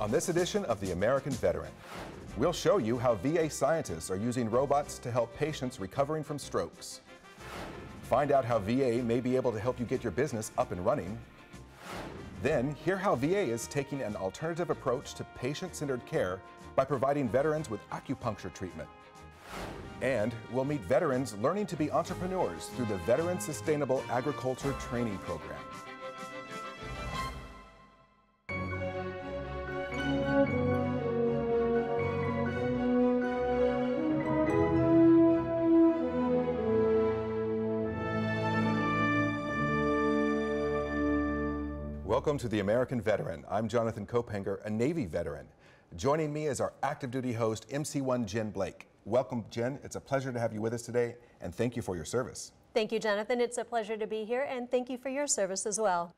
On this edition of The American Veteran, we'll show you how VA scientists are using robots to help patients recovering from strokes. Find out how VA may be able to help you get your business up and running. Then, hear how VA is taking an alternative approach to patient-centered care by providing veterans with acupuncture treatment. And we'll meet veterans learning to be entrepreneurs through the Veteran Sustainable Agriculture Training Program. Welcome to The American Veteran. I'm Jonathan Kopanger, a Navy veteran. Joining me is our active duty host, MC1 Jen Blake. Welcome, Jen. It's a pleasure to have you with us today, and thank you for your service. Thank you, Jonathan. It's a pleasure to be here, and thank you for your service as well.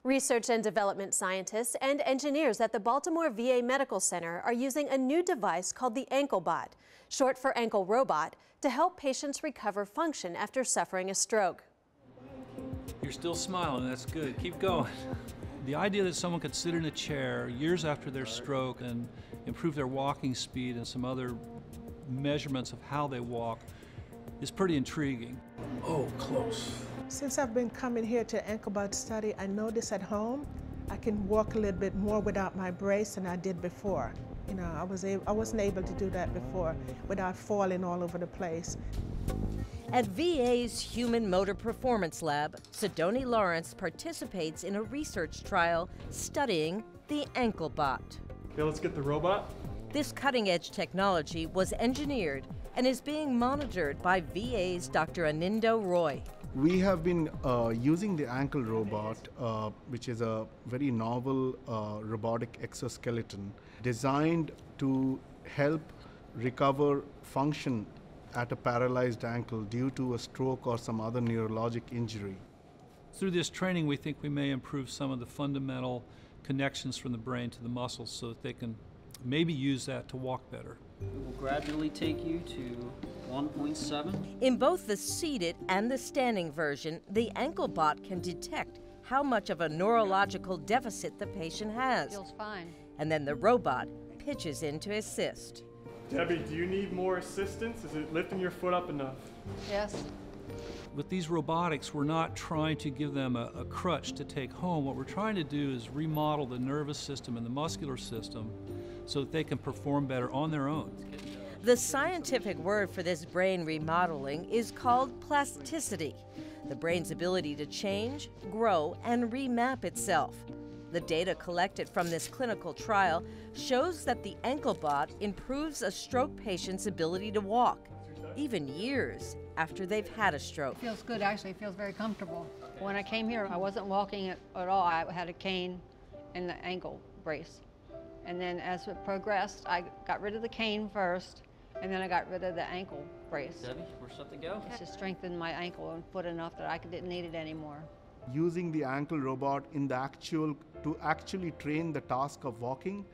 Research and development scientists and engineers at the Baltimore VA Medical Center are using a new device called the AnkleBot, short for ankle robot, to help patients recover function after suffering a stroke. You're still smiling, that's good. Keep going. The idea that someone could sit in a chair years after their stroke and improve their walking speed and some other measurements of how they walk is pretty intriguing. Oh, close. Since I've been coming here to AnkleBot study, I notice at home I can walk a little bit more without my brace than I did before. You know, I wasn't able to do that before without falling all over the place. At VA's Human Motor Performance Lab, Sidoni Lawrence participates in a research trial studying the AnkleBot. Okay, let's get the robot. This cutting-edge technology was engineered and is being monitored by VA's Dr. Anindo Roy. We have been using the ankle robot, which is a very novel robotic exoskeleton designed to help recover function at a paralyzed ankle due to a stroke or some other neurologic injury. Through this training, we think we may improve some of the fundamental connections from the brain to the muscles so that they can maybe use that to walk better. It will gradually take you to 1.7. In both the seated and the standing version, the AnkleBot can detect how much of a neurological deficit the patient has. Feels fine. And then the robot pitches in to assist. Debbie, do you need more assistance? Is it lifting your foot up enough? Yes. With these robotics, we're not trying to give them a crutch to take home. What we're trying to do is remodel the nervous system and the muscular system so that they can perform better on their own. The scientific word for this brain remodeling is called plasticity, the brain's ability to change, grow, and remap itself. The data collected from this clinical trial shows that the AnkleBot improves a stroke patient's ability to walk, even years after they've had a stroke. It feels good, actually. It feels very comfortable. When I came here, I wasn't walking at all. I had a cane and the ankle brace. And then as it progressed, I got rid of the cane first, and then I got rid of the ankle brace. Debbie, we're set to go. It just strengthened my ankle and foot enough that I didn't need it anymore. Using the ankle robot to actually train the task of walking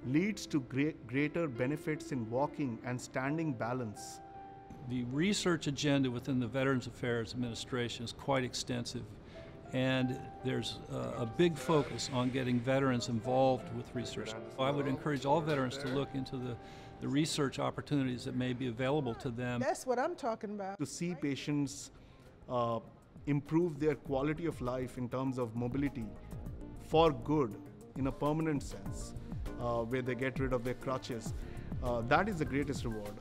leads to greater benefits in walking and standing balance. The research agenda within the Veterans Affairs Administration is quite extensive, and there's a big focus on getting veterans involved with research. I would encourage all veterans to look into the research opportunities that may be available to them. That's what I'm talking about. To see patients improve their quality of life in terms of mobility for good in a permanent sense, where they get rid of their crutches. That is the greatest reward,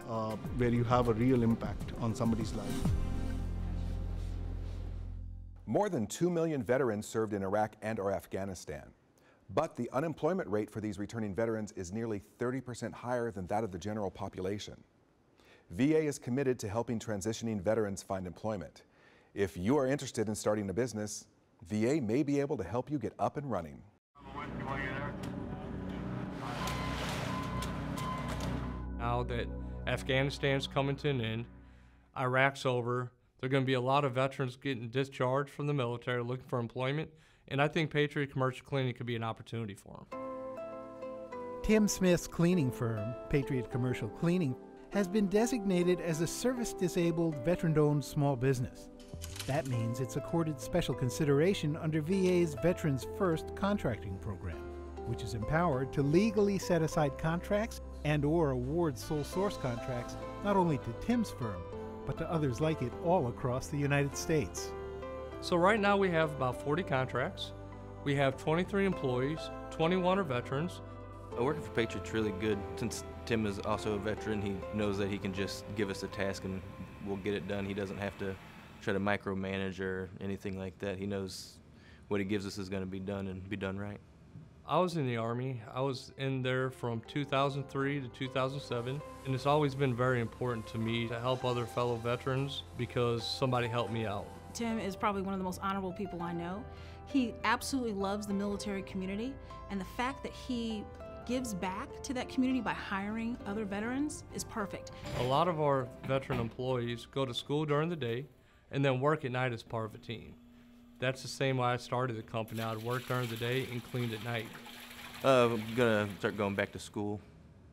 where you have a real impact on somebody's life. More than 2 million veterans served in Iraq and/or Afghanistan. But the unemployment rate for these returning veterans is nearly 30% higher than that of the general population. VA is committed to helping transitioning veterans find employment. If you are interested in starting a business, VA may be able to help you get up and running. Now that Afghanistan's coming to an end, Iraq's over, there are going to be a lot of veterans getting discharged from the military looking for employment, and I think Patriot Commercial Cleaning could be an opportunity for them. Tim Smith's cleaning firm, Patriot Commercial Cleaning, has been designated as a service-disabled, veteran-owned small business. That means it's accorded special consideration under VA's Veterans First contracting program. which is empowered to legally set aside contracts and/or award sole source contracts not only to Tim's firm, but to others like it all across the United States. So right now we have about 40 contracts. We have 23 employees, 21 are veterans. Working for Patriot's really good. Since Tim is also a veteran, he knows that he can just give us a task and we'll get it done. He doesn't have to try to micromanage or anything like that. He knows what he gives us is going to be done and be done right. I was in the Army. I was in there from 2003 to 2007, and it's always been very important to me to help other fellow veterans because somebody helped me out. Tim is probably one of the most honorable people I know. He absolutely loves the military community, and the fact that he gives back to that community by hiring other veterans is perfect. A lot of our veteran employees go to school during the day and then work at night as part of a team. That's the same way I started the company. I'd work during the day and cleaned at night. I'm gonna start going back to school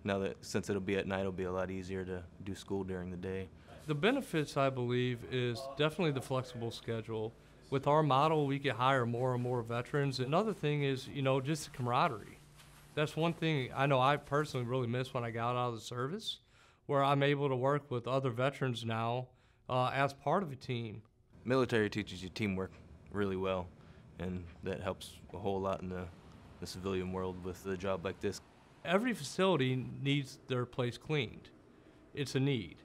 now that since it'll be at night, it'll be a lot easier to do school during the day. The benefits, I believe, is definitely the flexible schedule. With our model, we can hire more and more veterans. Another thing is, just the camaraderie. That's one thing I know I personally really miss when I got out of the service, where I'm able to work with other veterans now as part of a team. Military teaches you teamwork really well, and that helps a whole lot in the civilian world with a job like this. Every facility needs their place cleaned. It's a need.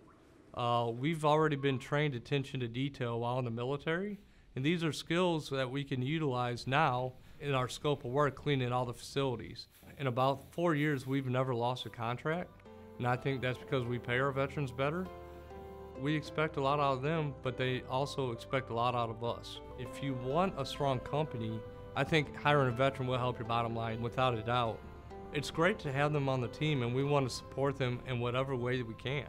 We've already been trained attention to detail while in the military, and these are skills that we can utilize now in our scope of work cleaning all the facilities. In about 4 years, we've never lost a contract, and I think that's because we pay our veterans better. We expect a lot out of them, but they also expect a lot out of us. If you want a strong company, I think hiring a veteran will help your bottom line without a doubt. It's great to have them on the team, and we want to support them in whatever way that we can.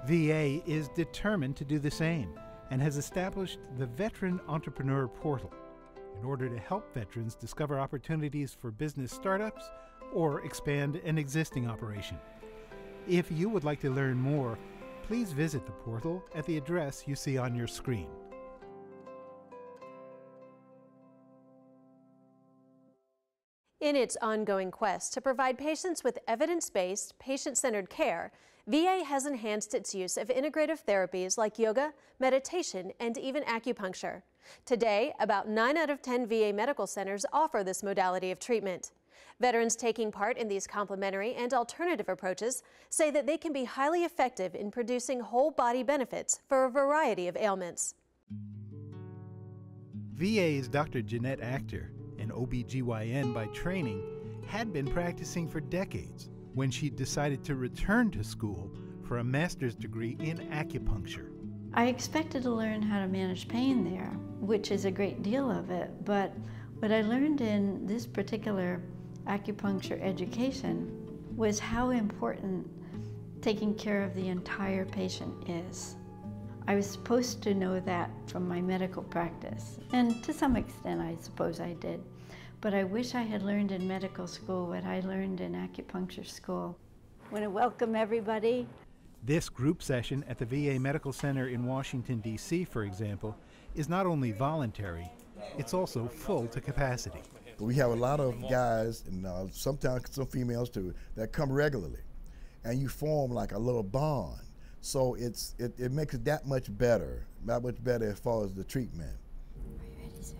VA is determined to do the same and has established the Veteran Entrepreneur Portal in order to help veterans discover opportunities for business startups or expand an existing operation. If you would like to learn more, please visit the portal at the address you see on your screen. In its ongoing quest to provide patients with evidence-based, patient-centered care, VA has enhanced its use of integrative therapies like yoga, meditation, and even acupuncture. Today, about 9 out of 10 VA medical centers offer this modality of treatment. Veterans taking part in these complementary and alternative approaches say that they can be highly effective in producing whole-body benefits for a variety of ailments. VA's Dr. Jeanette Actor, an OBGYN by training, had been practicing for decades when she decided to return to school for a master's degree in acupuncture. I expected to learn how to manage pain there, which is a great deal of it, but what I learned in this particular acupuncture education was how important taking care of the entire patient is. I was supposed to know that from my medical practice, and to some extent I suppose I did. But I wish I had learned in medical school what I learned in acupuncture school. I want to welcome everybody. This group session at the VA Medical Center in Washington, D.C., for example, is not only voluntary, it's also full to capacity. We have a lot of guys, and sometimes some females too, that come regularly, and you form like a little bond. So it makes it that much better as far as the treatment. Are you ready, sir?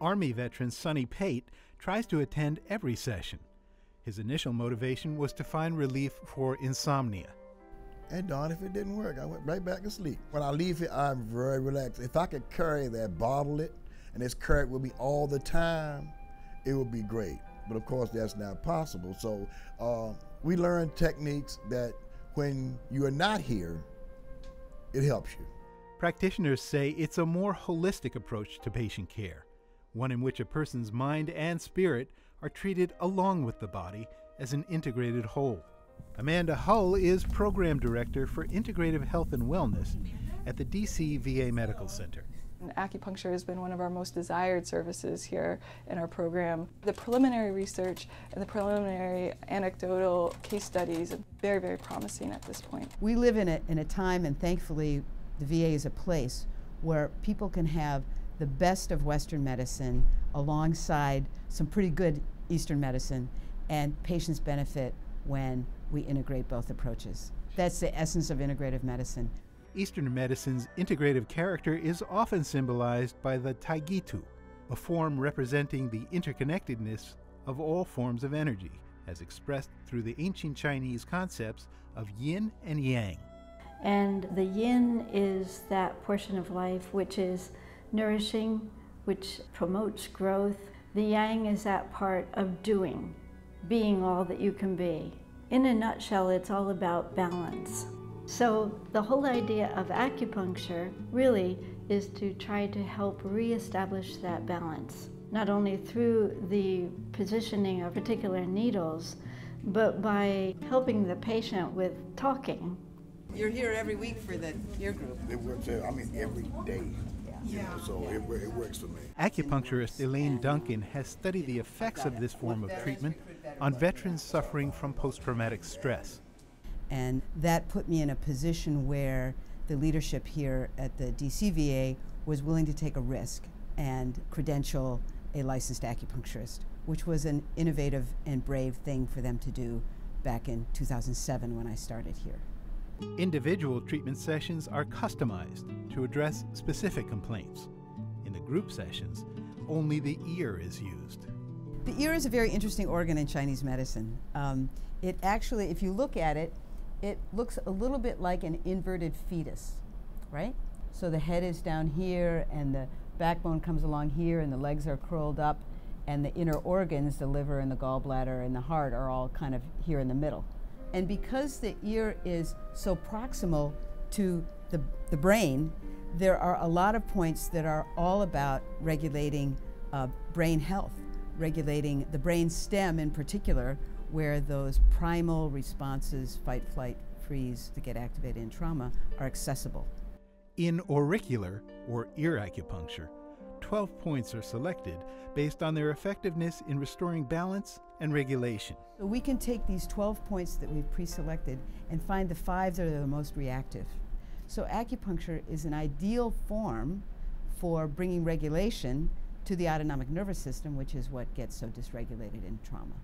Army veteran Sonny Pate tries to attend every session. His initial motivation was to find relief for insomnia. And darn if it didn't work, I went right back to sleep. When I leave here, I'm very relaxed. If I could carry that, bottle it, and this carry it with me all the time, it would be great. But of course, that's not possible. So we learn techniques that when you are not here, it helps you. Practitioners say it's a more holistic approach to patient care, one in which a person's mind and spirit are treated along with the body as an integrated whole. Amanda Hull is Program Director for Integrative Health and Wellness at the DC VA Medical Center. Acupuncture has been one of our most desired services here in our program. The preliminary research and the preliminary anecdotal case studies are very, very promising at this point. We live in a time, and thankfully the VA is a place where people can have the best of Western medicine alongside some pretty good Eastern medicine, and patients benefit when we integrate both approaches. That's the essence of integrative medicine. Eastern medicine's integrative character is often symbolized by the taigitu, a form representing the interconnectedness of all forms of energy, as expressed through the ancient Chinese concepts of yin and yang. And the yin is that portion of life which is nourishing, which promotes growth. The yang is that part of doing, being all that you can be. In a nutshell, it's all about balance. So the whole idea of acupuncture really is to try to help reestablish that balance, not only through the positioning of particular needles, but by helping the patient with talking. You're here every week for the ear group. It works, every day. You know, so it works for me. Acupuncturist Elaine Duncan has studied the effects of this form of treatment on veterans suffering from post-traumatic stress. And that put me in a position where the leadership here at the DC VA was willing to take a risk and credential a licensed acupuncturist, which was an innovative and brave thing for them to do back in 2007 when I started here. Individual treatment sessions are customized to address specific complaints. In the group sessions, only the ear is used. The ear is a very interesting organ in Chinese medicine. It actually, if you look at it, it looks a little bit like an inverted fetus, right? So the head is down here, and the backbone comes along here, and the legs are curled up, and the inner organs, the liver and the gallbladder and the heart, are all kind of here in the middle. And because the ear is so proximal to the brain, there are a lot of points that are all about regulating brain health, regulating the brain stem in particular, where those primal responses, fight, flight, freeze, that get activated in trauma, are accessible. In auricular, or ear acupuncture, 12 points are selected based on their effectiveness in restoring balance and regulation. So we can take these 12 points that we've pre-selected and find the 5 that are the most reactive. So acupuncture is an ideal form for bringing regulation to the autonomic nervous system, which is what gets so dysregulated in trauma.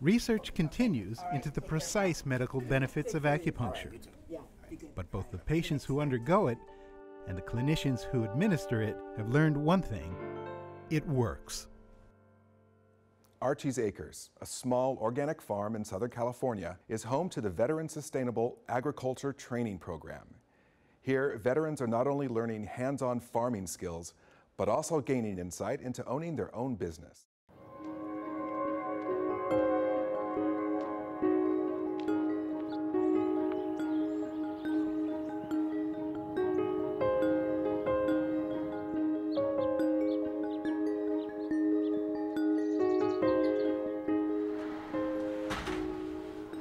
Research continues into the precise medical benefits of acupuncture. But both the patients who undergo it and the clinicians who administer it have learned one thing: it works. Archie's Acres, a small organic farm in Southern California, is home to the Veteran Sustainable Agriculture Training Program. Here, veterans are not only learning hands-on farming skills, but also gaining insight into owning their own business.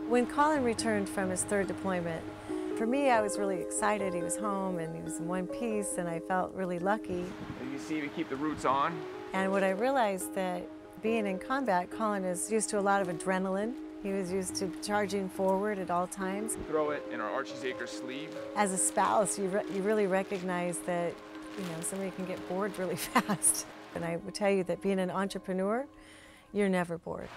When Colin returned from his 3rd deployment, for me, I was really excited. He was home and he was in one piece, and I felt really lucky. As you see, we keep the roots on. And what I realized that being in combat, Colin is used to a lot of adrenaline. He was used to charging forward at all times. We throw it in our Archie's Acres sleeve. As a spouse, you really recognize that, somebody can get bored really fast. And I would tell you that being an entrepreneur, you're never bored.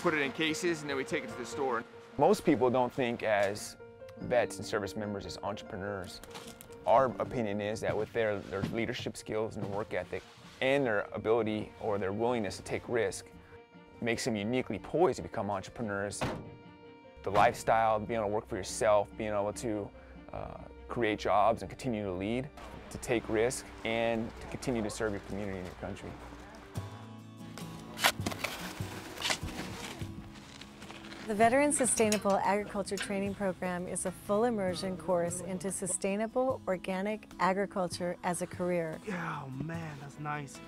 Put it in cases, and then we take it to the store. Most people don't think as vets and service members as entrepreneurs. Our opinion is that with their leadership skills and work ethic and their ability or their willingness to take risk makes them uniquely poised to become entrepreneurs. The lifestyle, being able to work for yourself, being able to create jobs and continue to lead, to take risk, and to continue to serve your community and your country. The Veteran Sustainable Agriculture Training Program is a full immersion course into sustainable organic agriculture as a career. Yeah, oh man, that's nice.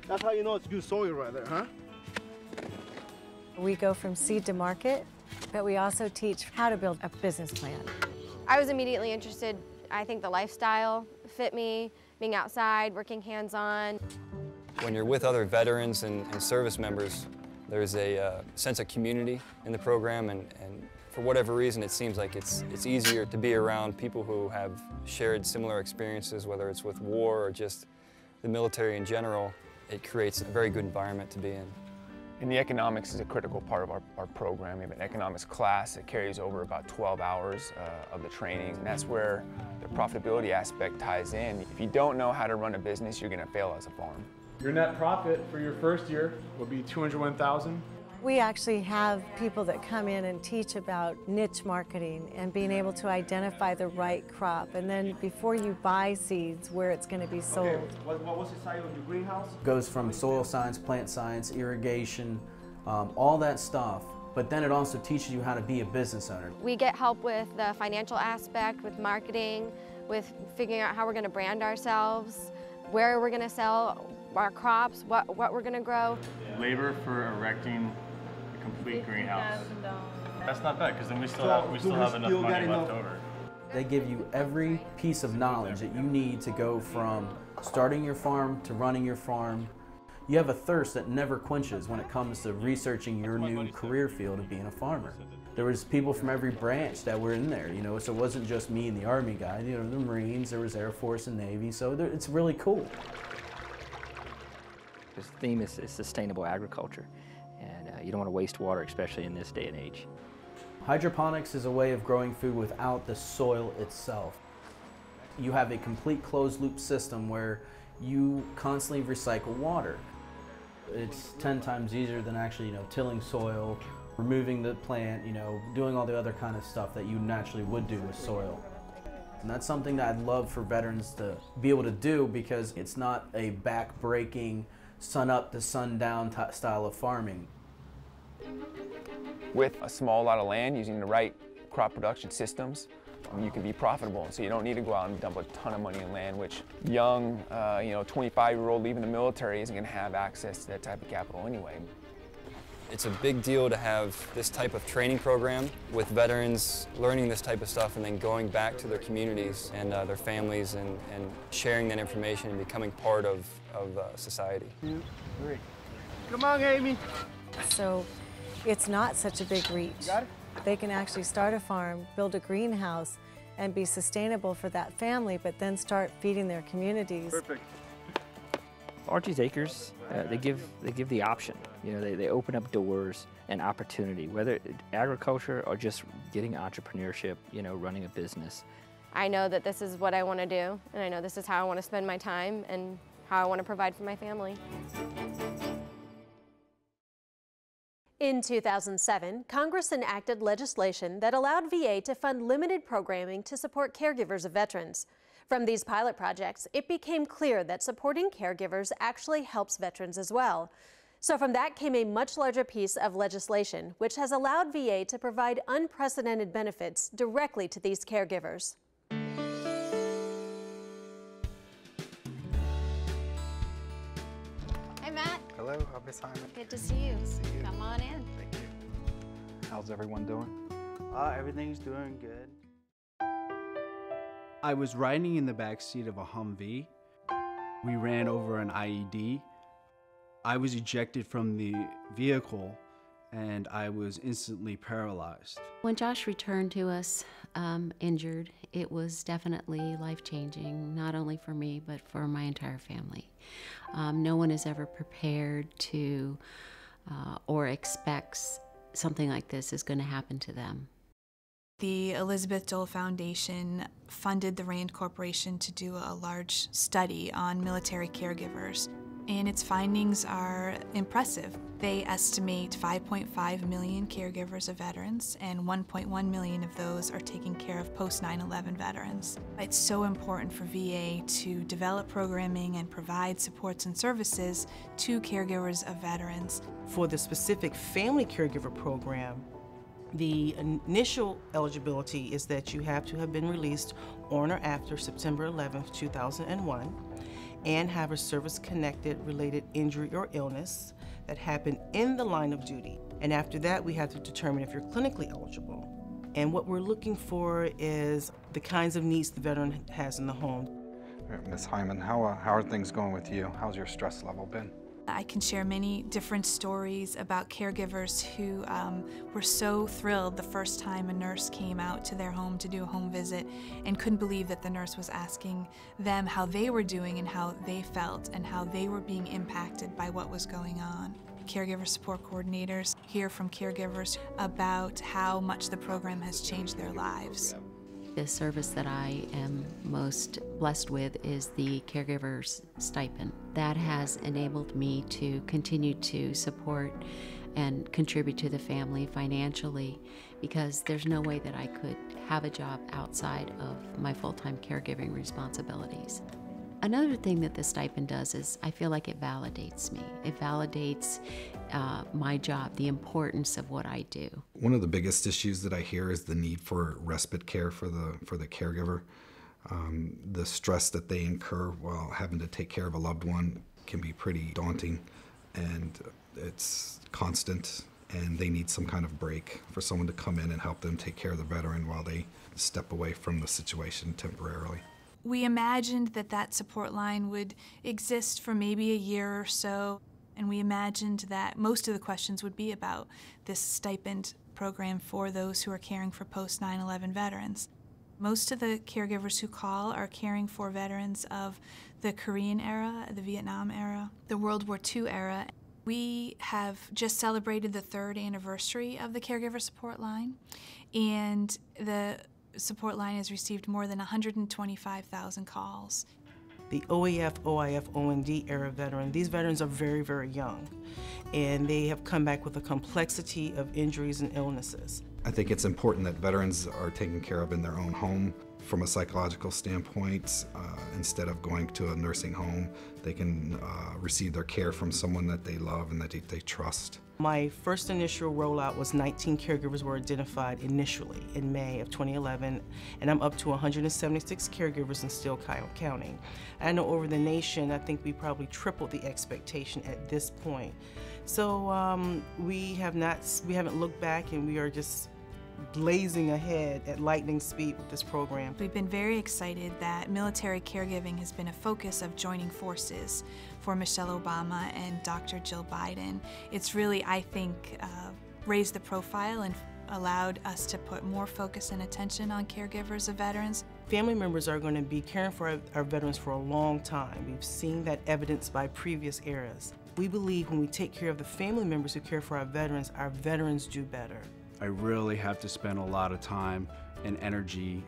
That's how you know it's good soil right there, huh? We go from seed to market, but we also teach how to build a business plan. I was immediately interested. I think the lifestyle fit me, being outside, working hands-on. When you're with other veterans and service members, there's a sense of community in the program, and for whatever reason, it seems like it's easier to be around people who have shared similar experiences, whether it's with war or just the military in general. it creates a very good environment to be in. And the economics is a critical part of our program. We have an economics class that carries over about 12 hours of the training, and that's where the profitability aspect ties in. If you don't know how to run a business, you're going to fail as a farm. Your net profit for your first year will be $201,000. We actually have people that come in and teach about niche marketing and being able to identify the right crop, and then before you buy seeds, where it's going to be sold. Okay, what was the size of your greenhouse? Goes from soil science, plant science, irrigation, all that stuff, but then it also teaches you how to be a business owner. We get help with the financial aspect, with marketing, with figuring out how we're going to brand ourselves, where we're going to sell our crops, what we're going to grow. Labor for erecting a complete greenhouse. That's not bad, because then we still have enough money left over. They give you every piece of knowledge that you need to go from starting your farm to running your farm. You have a thirst that never quenches when it comes to researching your new career field of being a farmer. There was people from every branch that were in there, you know, so it wasn't just me and the Army guy, you know, the Marines, there was Air Force and Navy, so it's really cool. This theme is sustainable agriculture, and you don't want to waste water, especially in this day and age. Hydroponics is a way of growing food without the soil itself. You have a complete closed-loop system where you constantly recycle water. It's 10 times easier than actually, you know, tilling soil, removing the plant, you know, doing all the other kind of stuff that you naturally would do with soil. And that's something that I'd love for veterans to be able to do, because it's not a back-breaking, sun-up to sun-down style of farming. With a small lot of land, using the right crop production systems, you can be profitable. So you don't need to go out and dump a ton of money in land, which young, 25-year-old leaving the military isn't going to have access to that type of capital anyway. It's a big deal to have this type of training program with veterans learning this type of stuff and then going back to their communities and their families and sharing that information and becoming part of society. 2, 3. Come on, Amy. So it's not such a big reach. You got it? They can actually start a farm, build a greenhouse, and be sustainable for that family, but then start feeding their communities. Perfect. Archie's Acres, they give the option. You know, they open up doors and opportunity, whether agriculture or just getting entrepreneurship, you know, running a business. I know that this is what I want to do, and I know this is how I want to spend my time and how I want to provide for my family. In 2007, Congress enacted legislation that allowed VA to fund limited programming to support caregivers of veterans. From these pilot projects, it became clear that supporting caregivers actually helps veterans as well. So from that came a much larger piece of legislation, which has allowed VA to provide unprecedented benefits directly to these caregivers. Hey, Matt. Hello, Miss Hyman. Good to see you. Come on in. Thank you. How's everyone doing? Everything's doing good. I was riding in the back seat of a Humvee. We ran over an IED. I was ejected from the vehicle and I was instantly paralyzed. When Josh returned to us injured, it was definitely life-changing, not only for me, but for my entire family. No one is ever prepared to or expects something like this is going to happen to them. The Elizabeth Dole Foundation funded the RAND Corporation to do a large study on military caregivers, and its findings are impressive. They estimate 5.5 million caregivers of veterans, and 1.1 million of those are taking care of post-9/11 veterans. It's so important for VA to develop programming and provide supports and services to caregivers of veterans. For the specific family caregiver program, the initial eligibility is that you have to have been released on or after September 11th, 2001, and have a service-connected related injury or illness that happened in the line of duty. And after that, we have to determine if you're clinically eligible. And what we're looking for is the kinds of needs the veteran has in the home. Ms. Hyman, how are things going with you? How's your stress level been? I can share many different stories about caregivers who were so thrilled the first time a nurse came out to their home to do a home visit and couldn't believe that the nurse was asking them how they were doing and how they felt and how they were being impacted by what was going on. Caregiver support coordinators hear from caregivers about how much the program has changed their lives. The service that I am most blessed with is the caregiver's stipend. That has enabled me to continue to support and contribute to the family financially, because there's no way that I could have a job outside of my full-time caregiving responsibilities. Another thing that the stipend does is I feel like it validates me. It validates my job, the importance of what I do. One of the biggest issues that I hear is the need for respite care for the caregiver. The stress that they incur while having to take care of a loved one can be pretty daunting, and it's constant, and they need some kind of break for someone to come in and help them take care of the veteran while they step away from the situation temporarily. We imagined that that support line would exist for maybe a year or so, and we imagined that most of the questions would be about this stipend program for those who are caring for post-9/11 veterans. Most of the caregivers who call are caring for veterans of the Korean era, the Vietnam era, the World War II era. We have just celebrated the 3rd anniversary of the Caregiver Support Line, and the support line has received more than 125,000 calls. The OAF, OIF, OND era veteran, these veterans are very, very young, and they have come back with a complexity of injuries and illnesses. I think it's important that veterans are taken care of in their own home from a psychological standpoint. Instead of going to a nursing home, they can receive their care from someone that they love and that they trust. My first initial rollout was 19 caregivers were identified initially in May of 2011, and I'm up to 176 caregivers and still counting. I know over the nation, I think we probably tripled the expectation at this point. So we haven't looked back, and we are just blazing ahead at lightning speed with this program. We've been very excited that military caregiving has been a focus of joining forces for Michelle Obama and Dr. Jill Biden. It's really, I think, raised the profile and allowed us to put more focus and attention on caregivers of veterans. Family members are going to be caring for our veterans for a long time. We've seen that evidence by previous eras. We believe when we take care of the family members who care for our veterans do better. I really have to spend a lot of time and energy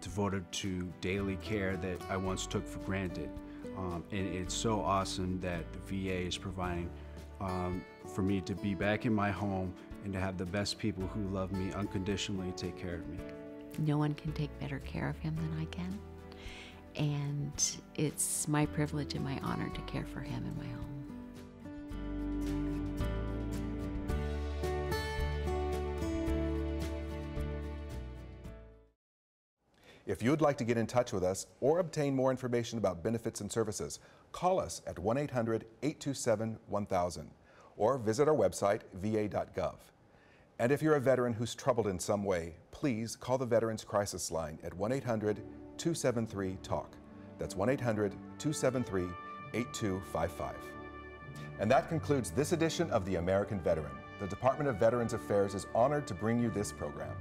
devoted to daily care that I once took for granted. And it's so awesome that the VA is providing for me to be back in my home and to have the best people who love me unconditionally take care of me. No one can take better care of him than I can. And it's my privilege and my honor to care for him in my home. If you'd like to get in touch with us or obtain more information about benefits and services, call us at 1-800-827-1000 or visit our website, va.gov. And if you're a veteran who's troubled in some way, please call the Veterans Crisis Line at 1-800-273-TALK. That's 1-800-273-8255. And that concludes this edition of The American Veteran. The Department of Veterans Affairs is honored to bring you this program.